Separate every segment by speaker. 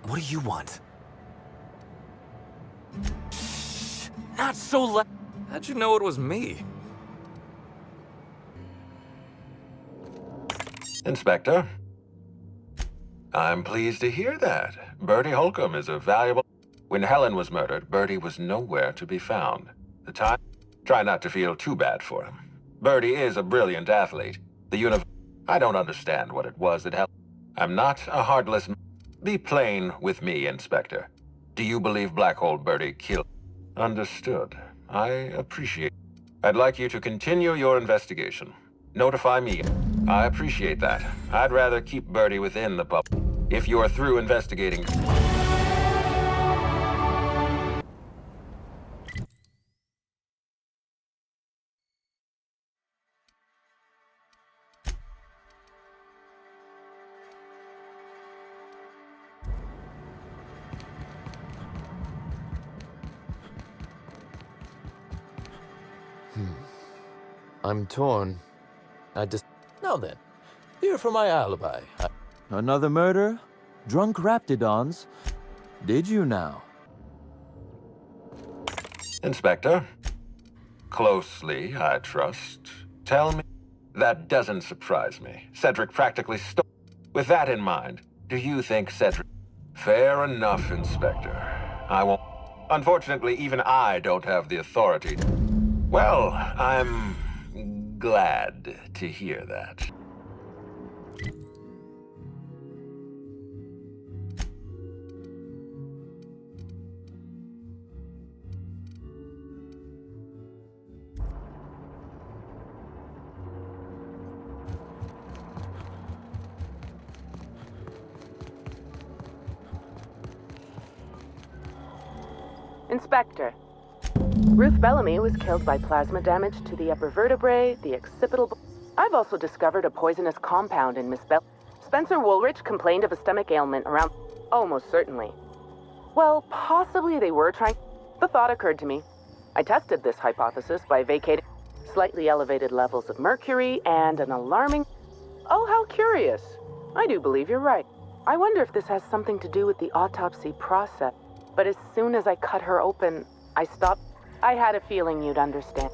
Speaker 1: What do you want? Shh, not so loud. How'd you know it was me?
Speaker 2: Inspector, I'm pleased to hear that. Bertie Holcomb is a valuable... When Helen was murdered, Bertie was nowhere to be found. Try not to feel too bad for him. Bertie is a brilliant athlete. I don't understand what it was that Helen... I'm not a heartless... Be plain with me, Inspector. Do you believe Black Hole Bertie killed... Understood. I appreciate... I'd like you to continue your investigation. Notify me. I appreciate that. I'd rather keep Bertie within the pub. If you're through investigating...
Speaker 3: I'm torn. Now then, here for my alibi. Another murder? Drunk raptidons? Did you now?
Speaker 2: Inspector? Closely, I trust. Tell me... That doesn't surprise me. Cedric practically stole... With that in mind, do you think Cedric... Fair enough, Inspector. I won't... Unfortunately, even I don't have the authority. Well, I'm... glad to hear that.
Speaker 4: Inspector, Ruth Bellamy was killed by plasma damage to the upper vertebrae, the occipital... I've also discovered a poisonous compound in Miss Bell... Spencer Woolrich complained of a stomach ailment around... Almost certainly. Well, possibly they were trying... The thought occurred to me. I tested this hypothesis by vacating slightly elevated levels of mercury and an alarming... Oh, how curious. I do believe you're right. I wonder if this has something to do with the autopsy process. But as soon as I cut her open, I stopped. I had a feeling you'd understand.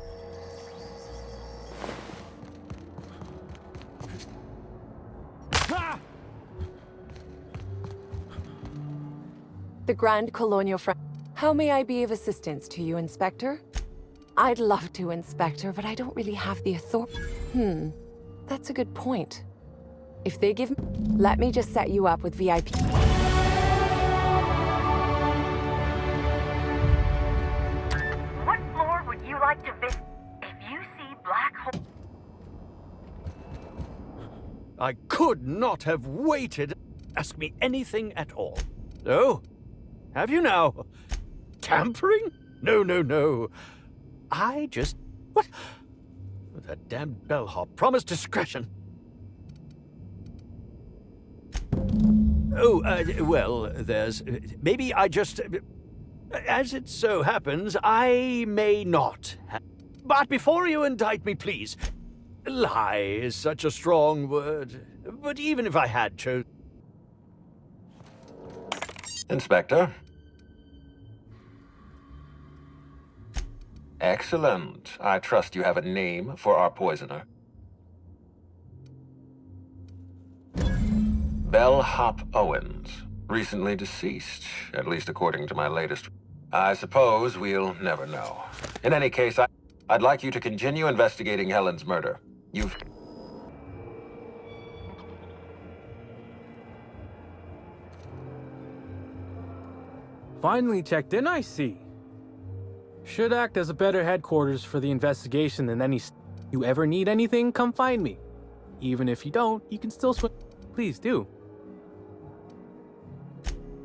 Speaker 5: The Grand Colonial Front. How may I be of assistance to you, Inspector? I'd love to, Inspector, but I don't really have the authority. That's a good point. If they give me... Let me just set you up with VIP.
Speaker 6: What floor would you like to visit if you see black hole?
Speaker 7: I could not have waited. Ask me anything at all. Oh, have you now? Tampering? No, no, no. I just... What? That damned bellhop promised discretion. Oh, well, there's... Maybe I just... As it so happens, I may not have... But before you indict me, please... Lie is such a strong word. But even if I had chosen...
Speaker 2: Inspector? Excellent. I trust you have a name for our poisoner. Bellhop Owens. Recently deceased, at least according to my latest... I suppose we'll never know. In any case, I'd like you to continue investigating Helen's murder. You've...
Speaker 8: Finally checked in, I see. Should act as a better headquarters for the investigation than any... You ever need anything, come find me. Even if you don't, you can still swim. Please do.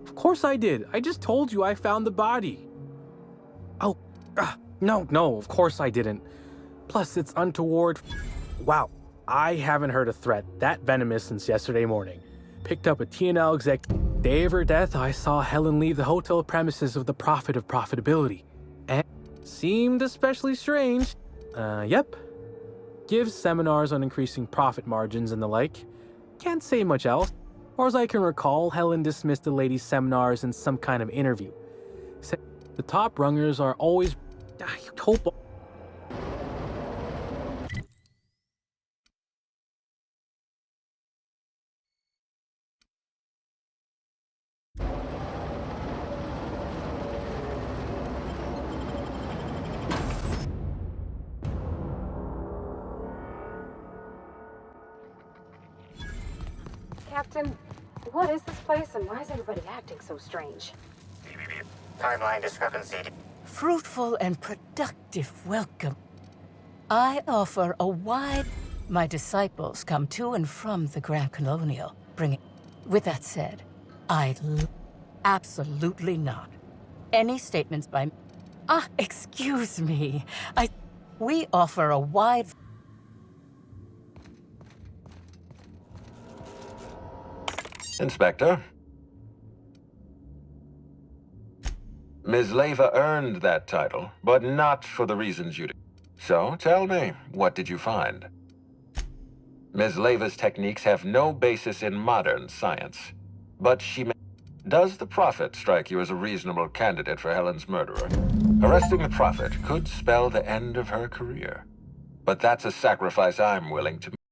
Speaker 8: Of course I did. I just told you I found the body. Oh, no, of course I didn't. Plus, it's untoward. Wow, I haven't heard a threat that venomous since yesterday morning. Picked up a TNL exec. Day of her death, I saw Helen leave the hotel premises of the Prophet of Profitability. And seemed especially strange. Yep. Gives seminars on increasing profit margins and the like. Can't say much else. Or as I can recall, Helen dismissed the lady's seminars in some kind of interview. Said the top rungers are always... I hope...
Speaker 9: Captain, what is this place and why is everybody acting so strange?
Speaker 10: Timeline discrepancy. Fruitful and productive welcome. I offer a wide... My disciples come to and from the Grand Colonial, bringing... With that said, absolutely not. Any statements by... excuse me. We offer a wide...
Speaker 2: Inspector. Ms. Leva earned that title, but not for the reasons you did. So, tell me, what did you find? Ms. Leva's techniques have no basis in modern science, but Does the Prophet strike you as a reasonable candidate for Helen's murderer? Arresting the Prophet could spell the end of her career. But that's a sacrifice I'm willing to make.